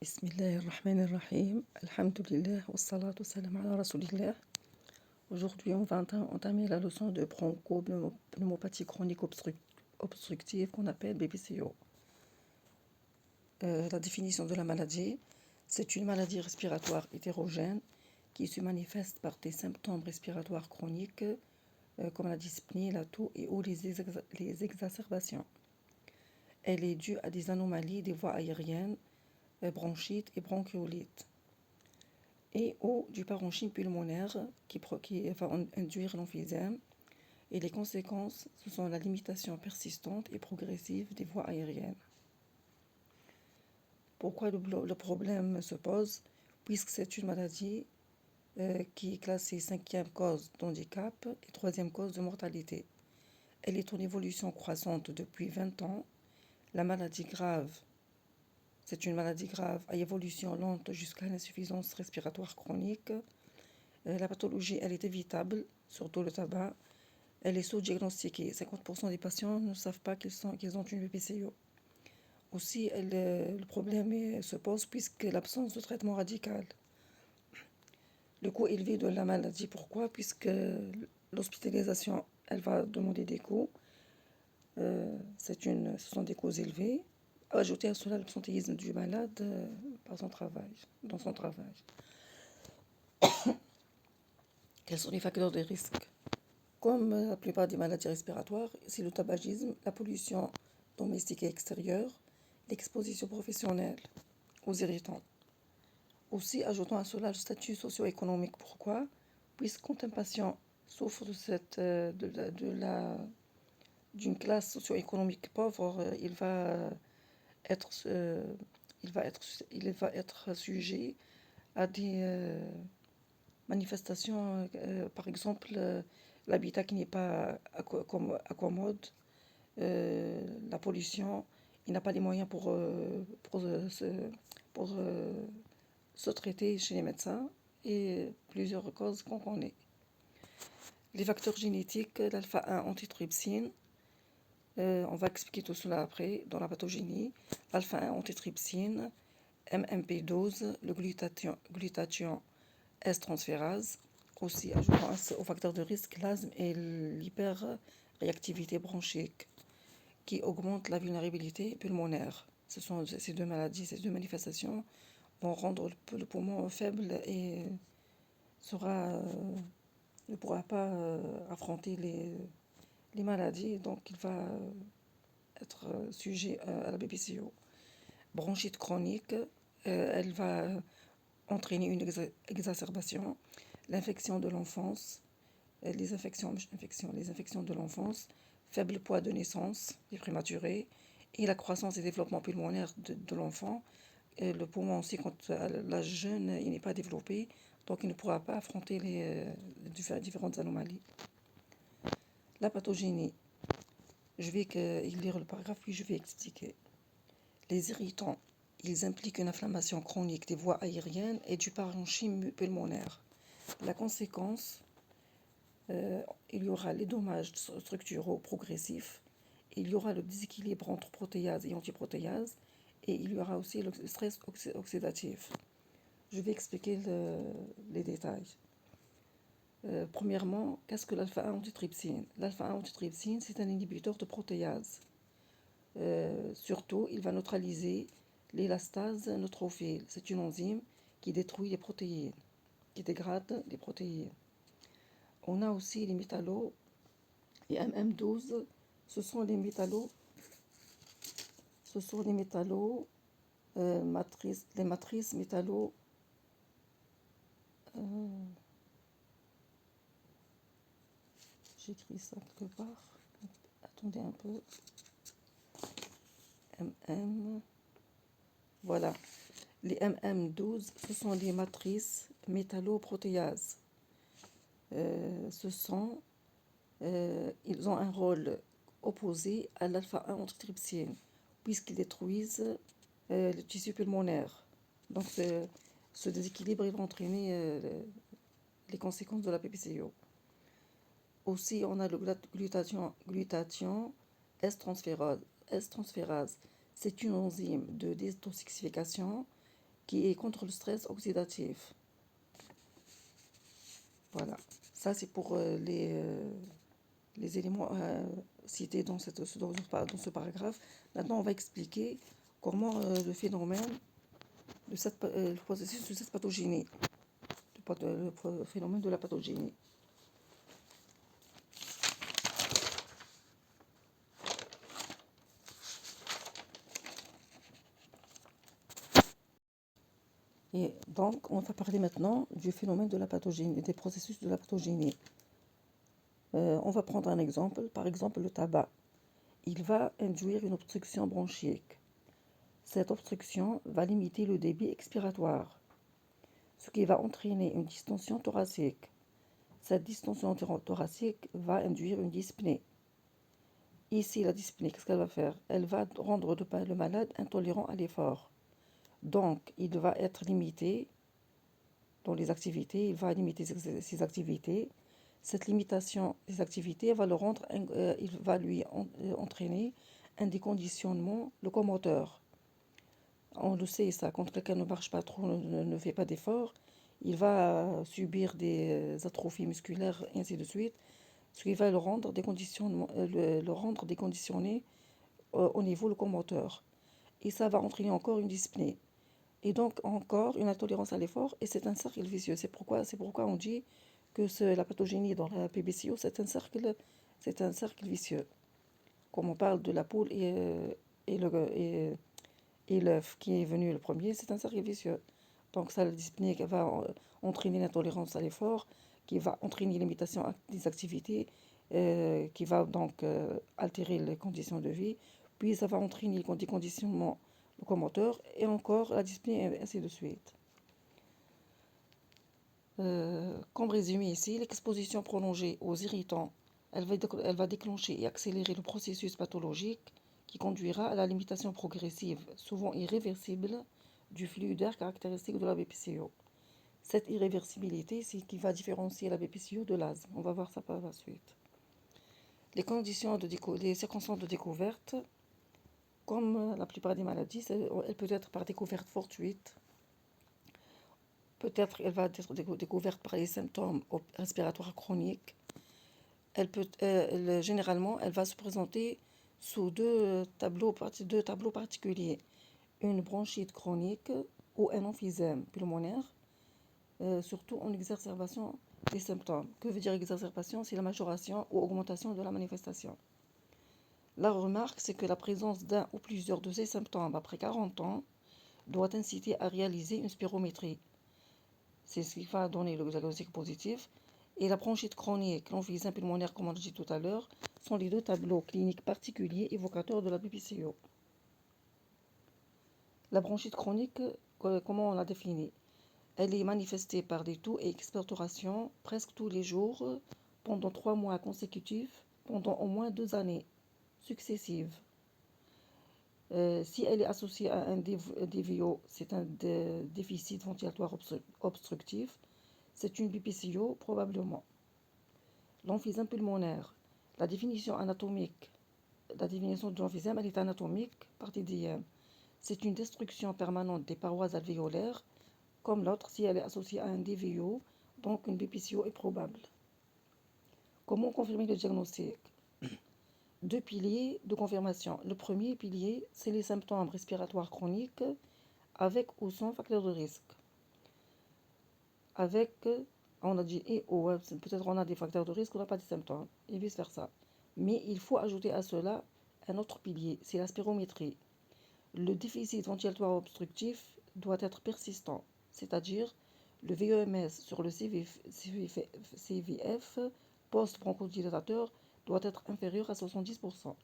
Bismillahirrahmanirrahim. Alhamdulillah, wassalatu wassalam ala rasulillah. Aujourd'hui, on va entamer la leçon de bronchopneumopathie chronique obstructive qu'on appelle BPCO. La définition de la maladie, c'est une maladie respiratoire hétérogène qui se manifeste par des symptômes respiratoires chroniques comme la dyspnée, la toux et ou les exacerbations. Elle est due à des anomalies des voies aériennes, bronchite et bronchiolite, et ou du parenchyme pulmonaire qui va induire l'emphysème. Et les conséquences, ce sont la limitation persistante et progressive des voies aériennes. Pourquoi le problème se pose? Puisque c'est une maladie qui est classée 5e cause d'handicap et 3e cause de mortalité. Elle est en évolution croissante depuis 20 ans. La maladie grave, c'est une maladie grave à évolution lente jusqu'à l'insuffisance respiratoire chronique. La pathologie, elle est évitable, surtout le tabac. Elle est sous-diagnostiquée. 50% des patients ne savent pas qu'ils ont une BPCO. Aussi, le problème se pose puisque l'absence de traitement radical. Le coût élevé de la maladie, pourquoi? Puisque l'hospitalisation, elle va demander des coûts. Ce sont des coûts élevés. Ajouter à cela l'absentéisme du malade dans son travail. Quels sont les facteurs de risque? Comme la plupart des maladies respiratoires, c'est le tabagisme, la pollution domestique et extérieure, l'exposition professionnelle aux irritants. Aussi, ajoutons à cela le statut socio-économique. Pourquoi? Puisque quand un patient souffre d'une classe socio-économique pauvre, il va être sujet à des manifestations, par exemple l'habitat qui n'est pas accommode, la pollution, il n'a pas les moyens pour se traiter chez les médecins et plusieurs causes qu'on connaît. Les facteurs génétiques, l'alpha-1 antitrypsine, on va expliquer tout cela après dans la pathogénie. Alpha-1 antitrypsine, MMP12, le glutathion S-transférase. Aussi, ajoutant aux facteurs de risque, l'asthme et l'hyperréactivité bronchique qui augmentent la vulnérabilité pulmonaire. Ces deux maladies, ces deux manifestations vont rendre le poumon faible et ne pourra pas affronter les maladies, donc il va être sujet à la BPCO. Bronchite chronique, elle va entraîner une exacerbation, l'infection de l'enfance, les infections de l'enfance, faible poids de naissance des prématurés et la croissance et développement pulmonaire de l'enfant. Et le poumon aussi, quand l'âge jeune, il n'est pas développé, donc il ne pourra pas affronter les différentes anomalies. La pathogénie, je vais lire le paragraphe puis je vais expliquer. Les irritants, ils impliquent une inflammation chronique des voies aériennes et du parenchyme pulmonaire. La conséquence, il y aura les dommages structuraux progressifs, il y aura le déséquilibre entre protéase et antiprotéase, et il y aura aussi le stress oxydatif. Je vais expliquer les détails. Premièrement, qu'est-ce que l'alpha-1 antitrypsine? L'alpha-1 antitrypsine, c'est un inhibiteur de protéase. Surtout, il va neutraliser l'élastase neutrophile. C'est une enzyme qui détruit les protéines, qui dégrade les protéines. On a aussi les métallos, les MM12, ce sont les métallos les matrices métallos. J'écris ça quelque part. Attendez un peu. Voilà. Les MM12, ce sont les matrices métalloprotéases. Ils ont un rôle opposé à l'alpha-1 antitrypsine, puisqu'ils détruisent le tissu pulmonaire. Donc, ce déséquilibre va entraîner les conséquences de la BPCO. Aussi, on a le glutathion S-transférase. C'est une enzyme de détoxification qui est contre le stress oxydatif. Voilà, ça c'est pour les éléments cités dans ce paragraphe. Maintenant, on va expliquer comment le phénomène le processus de cette pathogénie, le phénomène de la pathogénie. Et donc, on va parler maintenant du phénomène de la pathogénie, des processus de la pathogénie. On va prendre un exemple, par exemple le tabac. Il va induire une obstruction bronchique. Cette obstruction va limiter le débit expiratoire, ce qui va entraîner une distension thoracique. Cette distension thoracique va induire une dyspnée. Ici, la dyspnée, qu'est-ce qu'elle va faire? Elle va rendre le malade intolérant à l'effort. Donc, il va être limité dans les activités, il va limiter ses activités. Cette limitation des activités va il va lui entraîner un déconditionnement locomoteur. On le sait, ça, quand quelqu'un ne marche pas trop, ne fait pas d'effort, il va subir des atrophies musculaires et ainsi de suite, ce qui va le rendre déconditionné au niveau locomoteur. Et ça va entraîner encore une dyspnée. Et donc encore une intolérance à l'effort, et c'est un cercle vicieux. C'est pourquoi on dit que la pathogénie dans la PBCO, c'est un cercle vicieux. Comme on parle de la poule et l'œuf qui est venu le premier, c'est un cercle vicieux. Donc ça, la dyspnée va entraîner l'intolérance à l'effort, qui va entraîner l'imitation des activités, qui va donc altérer les conditions de vie, puis ça va entraîner des conditionnements locomoteur, et encore la dyspnée, et ainsi de suite. Comme résumé ici, l'exposition prolongée aux irritants, elle va déclencher et accélérer le processus pathologique qui conduira à la limitation progressive, souvent irréversible, du flux d'air caractéristique de la BPCO. Cette irréversibilité, c'est ce qui va différencier la BPCO de l'asthme. On va voir ça par la suite. Les circonstances de découverte, comme la plupart des maladies, elle peut être par découverte fortuite. Peut-être elle va être découverte par les symptômes respiratoires chroniques. Généralement, elle va se présenter sous deux tableaux particuliers. Une bronchite chronique ou un emphysème pulmonaire, surtout en exacerbation des symptômes. Que veut dire exacerbation? C'est la majoration ou augmentation de la manifestation. La remarque, c'est que la présence d'un ou plusieurs de ces symptômes après 40 ans doit inciter à réaliser une spirométrie. C'est ce qui va donner le diagnostic positif. Et la bronchite chronique, l'emphysème pulmonaire, comme on l'a dit tout à l'heure, sont les deux tableaux cliniques particuliers évocateurs de la BPCO. La bronchite chronique, comment on la définit? Elle est manifestée par des toux et expectorations presque tous les jours pendant 3 mois consécutifs, pendant au moins 2 années successives. Si elle est associée à un DVO, c'est un déficit ventilatoire obstructif, c'est une BPCO probablement. L'emphysème pulmonaire, la définition de l'emphysème, elle est anatomique par TDM. C'est une destruction permanente des parois alvéolaires, comme l'autre si elle est associée à un DVO, donc une BPCO est probable. Comment confirmer le diagnostic? 2 piliers de confirmation. Le premier pilier, c'est les symptômes respiratoires chroniques avec ou sans facteur de risque. Avec, on a dit et ou, peut-être on a des facteurs de risque, on n'a pas des symptômes, et vice versa. Mais il faut ajouter à cela un autre pilier, c'est la spirométrie. Le déficit ventilatoire obstructif doit être persistant, c'est-à-dire le VEMS sur le CVF post-bronchodilatateur doit être inférieur à 70%.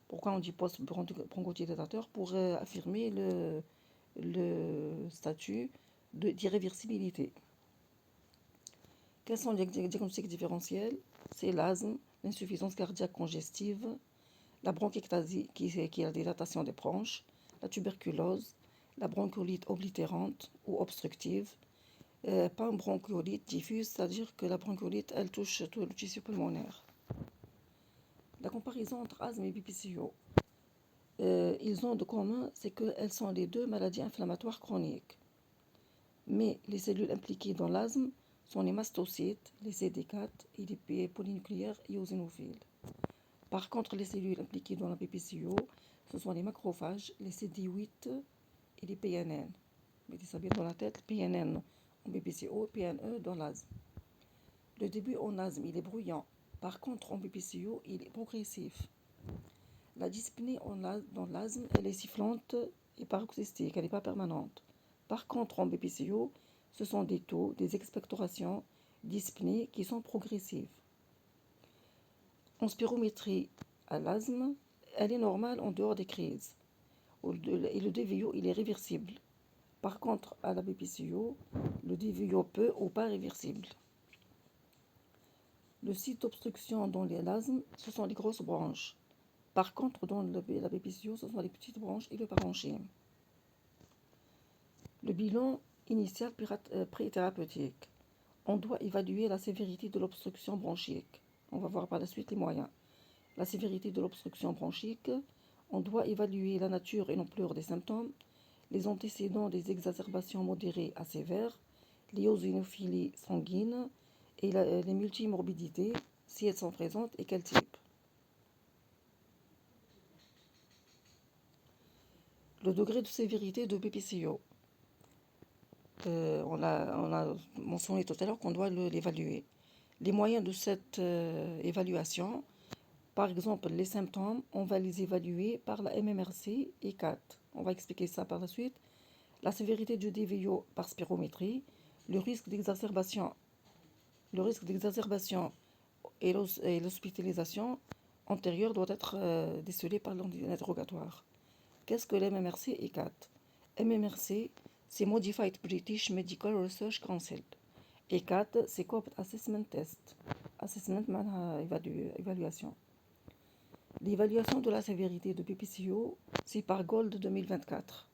Pourquoi on dit post-bronchodilatateur? Pour affirmer le statut d'irréversibilité. Quels sont les diagnostics différentiels? C'est l'asthme, l'insuffisance cardiaque congestive, la bronchectasie qui est la dilatation des bronches, la tuberculose, la bronchiolite oblitérante ou obstructive, pas une bronchiolite diffuse, c'est-à-dire que la bronchiolite, elle touche tout le tissu pulmonaire. La comparaison entre asthme et BPCO. ils ont de commun, c'est qu'elles sont les deux maladies inflammatoires chroniques. Mais les cellules impliquées dans l'asthme sont les mastocytes, les CD4 et les polynucléaires eosinophiles. Par contre, les cellules impliquées dans la BPCO, ce sont les macrophages, les CD8 et les PNN. Mettez ça bien dans la tête, PNN en BPCO, PNE dans l'asthme. Le début en asthme, il est bruyant. Par contre, en BPCO, il est progressif. La dyspnée dans l'asthme, elle est sifflante et paroxystique, elle n'est pas permanente. Par contre, en BPCO, ce sont des taux, des expectorations, dyspnées qui sont progressives. En spirométrie à l'asthme, elle est normale en dehors des crises. Et le DVO, il est réversible. Par contre, à la BPCO, le DVO peut ou pas réversible. Le site d'obstruction dans l'asthme, ce sont les grosses branches. Par contre, dans la BPCO, ce sont les petites branches et le parenchyme. Le bilan initial pré-thérapeutique. On doit évaluer la sévérité de l'obstruction bronchique. On va voir par la suite les moyens. La sévérité de l'obstruction bronchique. On doit évaluer la nature et l'ampleur des symptômes, les antécédents des exacerbations modérées à sévères, l'éosinophilie sanguine et les multimorbidités, si elles sont présentes et quel type. Le degré de sévérité de BPCO. On a mentionné tout à l'heure qu'on doit l'évaluer. Les moyens de cette évaluation, par exemple les symptômes, on va les évaluer par la MMRC et 4. On va expliquer ça par la suite. La sévérité du DVO par spirométrie, le risque d'exacerbation et l'hospitalisation antérieure doit être décelée par l'interrogatoire. Qu'est-ce que l'MMRC et 4? MMRC, c'est Modified British Medical Research Council. Et 4, c'est Cooped Assessment Test. Assessment, évaluation. L'évaluation de la sévérité de BPCO, c'est par Gold 2024.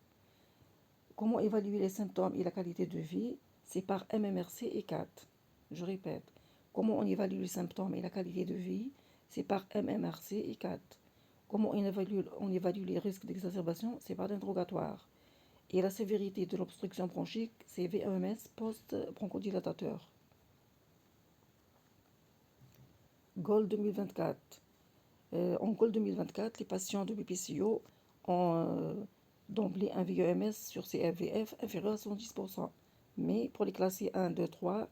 Comment évaluer les symptômes et la qualité de vie? C'est par MMRC et 4. Je répète, comment on évalue les symptômes et la qualité de vie? C'est par MMRC et 4. Comment on évalue les risques d'exacerbation? C'est par l'interrogatoire. Et la sévérité de l'obstruction bronchique, c'est VEMS post-bronchodilatateur. Gold 2024. En Gold 2024, les patients de BPCO ont d'emblée un VEMS sur CFVF inférieur à 110%. Mais pour les classer 1, 2, 3,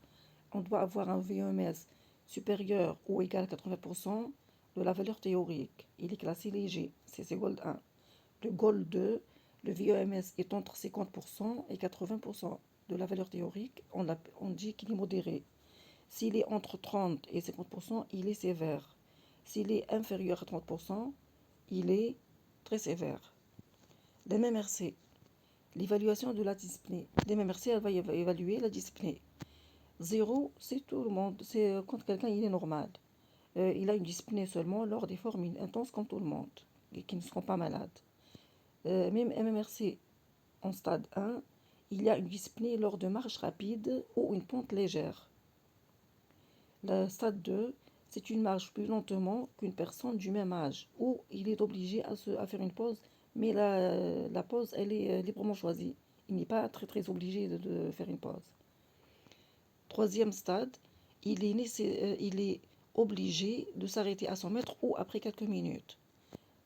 on doit avoir un VEMS supérieur ou égal à 80% de la valeur théorique. Il est classé léger, c'est Gold 1. Le Gold 2, le VEMS est entre 50% et 80% de la valeur théorique. On dit qu'il est modéré. S'il est entre 30 et 50%, il est sévère. S'il est inférieur à 30%, il est très sévère. L'MMRC, l'évaluation de la dyspnée. L'MMRC, elle va évaluer la dyspnée. 0, c'est tout le monde. C'est quand quelqu'un il est normal. Il a une dyspnée seulement lors des formes intenses comme tout le monde et qui ne seront pas malades. Même MMRC en stade 1, il y a une dyspnée lors de marches rapides ou une pente légère. Le stade 2, c'est une marche plus lentement qu'une personne du même âge, où il est obligé à faire une pause, mais la pause, elle est librement choisie. Il n'est pas très obligé de faire une pause. Troisième stade, il est obligé de s'arrêter à 100 mètres ou après quelques minutes.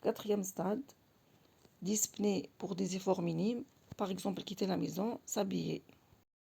Quatrième stade, dyspnée pour des efforts minimes, par exemple quitter la maison, s'habiller.